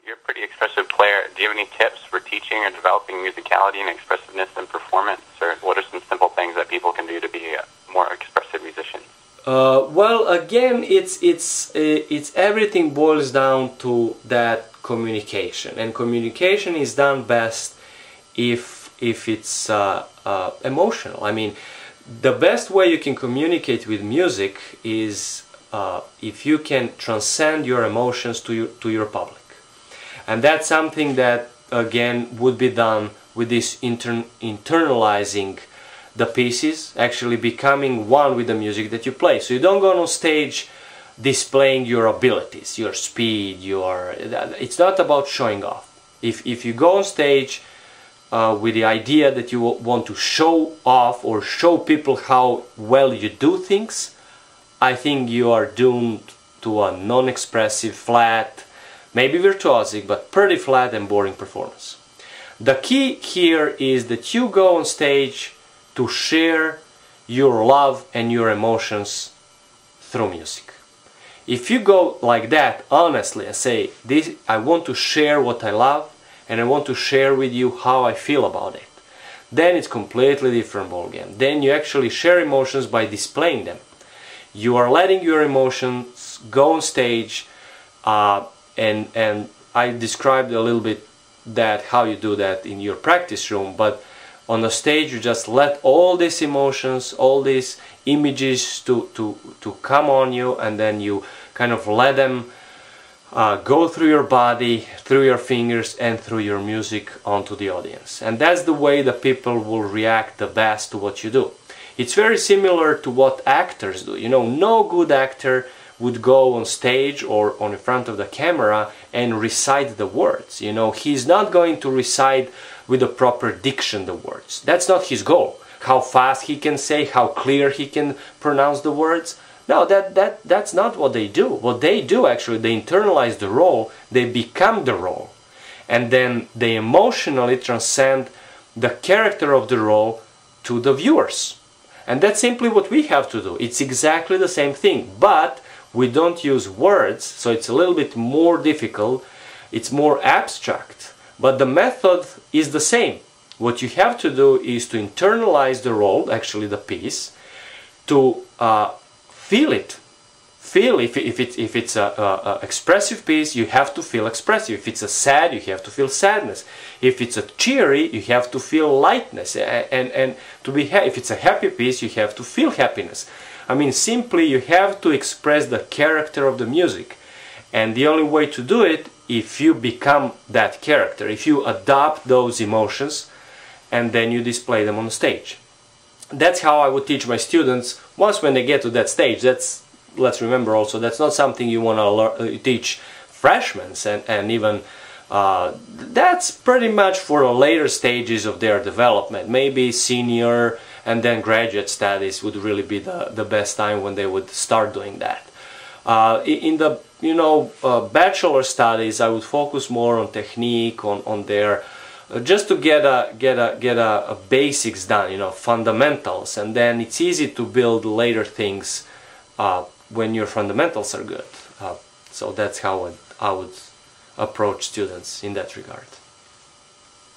you're a pretty expressive player. Do you have any tips for teaching or developing musicality and expressiveness in performance? Or what are some simple things that people can do to be a more expressive musician? Well, again, it's everything boils down to that communication, and communication is done best if it's emotional. I mean, the best way you can communicate with music is if you can transcend your emotions to your public. And that's something that, again, would be done with this internalizing the pieces, actually becoming one with the music that you play. So you don't go on stage displaying your abilities, your speed, it's not about showing off. If you go on stage with the idea that you want to show off or show people how well you do things, I think you are doomed to a non-expressive, flat, maybe virtuosic, but pretty flat and boring performance. The key here is that you go on stage to share your love and your emotions through music. If you go like that, honestly, and say, I want to share what I love, and I want to share with you how I feel about it, then it's completely different ballgame. Then you actually share emotions by displaying them. You are letting your emotions go on stage, and I described a little bit how you do that in your practice room, but on the stage you just let all these emotions, all these images to come on you, and then you kind of let them go through your body, through your fingers, and through your music onto the audience. And that's the way the people will react the best to what you do. It's very similar to what actors do. You know, no good actor would go on stage or on in front of the camera and recite the words. You know, he's not going to recite with the proper diction the words. That's not his goal. How fast he can say, how clear he can pronounce the words. No, that's not what they do. What they do, actually, they internalize the role, they become the role, and then they emotionally transcend the character of the role to the viewers. And that's simply what we have to do. It's exactly the same thing, but we don't use words, so it's a little bit more difficult, it's more abstract, but the method is the same. What you have to do is to internalize the role, actually the piece, to feel it. Feel, if it's a expressive piece, you have to feel expressive. If it's a sad, you have to feel sadness. If it's a cheery, you have to feel lightness. And to be if it's a happy piece, you have to feel happiness. I mean, simply you have to express the character of the music. And the only way to do it, if you become that character, if you adopt those emotions, and then you display them on stage. That's how I would teach my students once when they get to that stage. Let's remember also, that's not something you want to teach freshmen, and even that's pretty much for the later stages of their development. Maybe senior and then graduate studies would really be the best time when they would start doing that. In the bachelor studies, I would focus more on technique, on their just to get a basics done, fundamentals, and then it's easy to build later things when your fundamentals are good. So that's how I would approach students in that regard.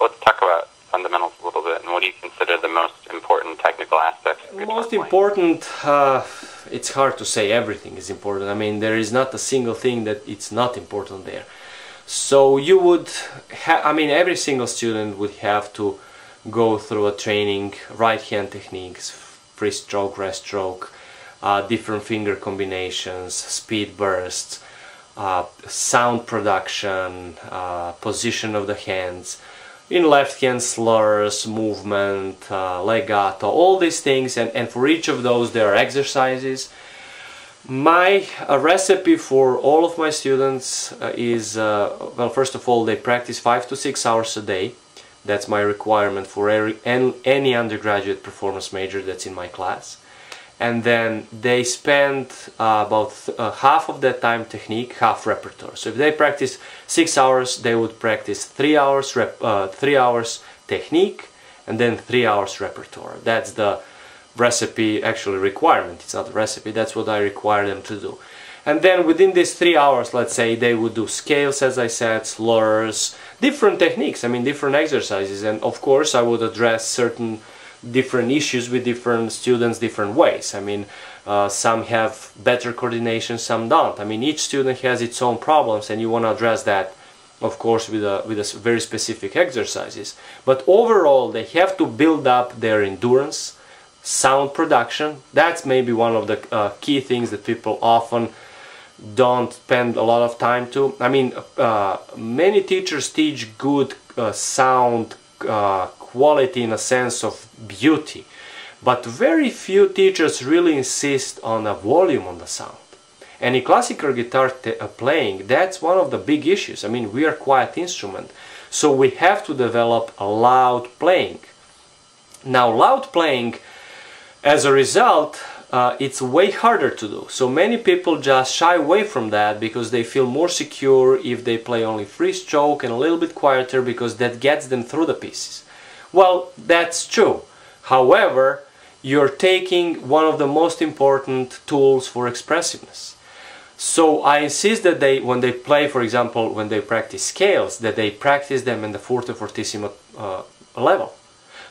Let's talk about fundamentals a little bit, and what do you consider the most important technical aspects of guitar Most playing? important, it's hard to say everything is important. I mean, there is not a single thing that it's not important there. So you would every single student would have to go through a training, right hand techniques, free stroke, rest stroke, different finger combinations, speed bursts, sound production, position of the hands, in left hand slurs, movement, legato, all these things, and for each of those there are exercises. My recipe for all of my students is, well, first of all, they practice 5 to 6 hours a day. That's my requirement for any undergraduate performance major that's in my class. And then they spend about half of that time technique, half repertoire. So if they practice 6 hours, they would practice 3 hours technique, and then 3 hours repertoire. That's the recipe, actually requirement. It's not a recipe, that's what I require them to do. And then within these 3 hours, let's say, they would do scales, as I said, slurs, different techniques, I mean different exercises. And of course I would address certain different issues with different students different ways. I mean, some have better coordination, some don't. I mean, each student has its own problems, and you want to address that, of course, with a very specific exercises. But overall, they have to build up their endurance, sound production. That's maybe one of the key things that people often don't spend a lot of time to. I mean, many teachers teach good sound quality in a sense of beauty, but very few teachers really insist on a volume on the sound. And in classical guitar playing, that's one of the big issues. I mean, we are a quiet instrument, so we have to develop a loud playing. Now, loud playing, as a result, it's way harder to do. So many people just shy away from that because they feel more secure if they play only free stroke and a little bit quieter, because that gets them through the pieces. Well, that's true. However, you're taking one of the most important tools for expressiveness. So I insist that when they play, for example, when they practice scales, that they practice them in the forte fortissimo level,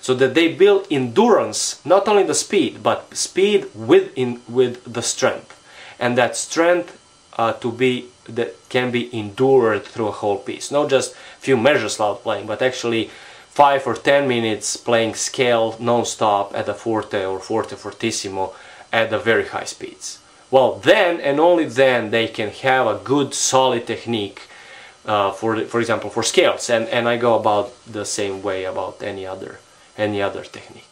so that they build endurance, not only the speed, but speed with the strength, and that strength that can be endured through a whole piece, not just a few measures loud playing, but actually 5 or 10 minutes playing scale non-stop at the forte or forte fortissimo at the very high speeds. Well, then and only then they can have a good solid technique for example for scales, and I go about the same way about any other technique.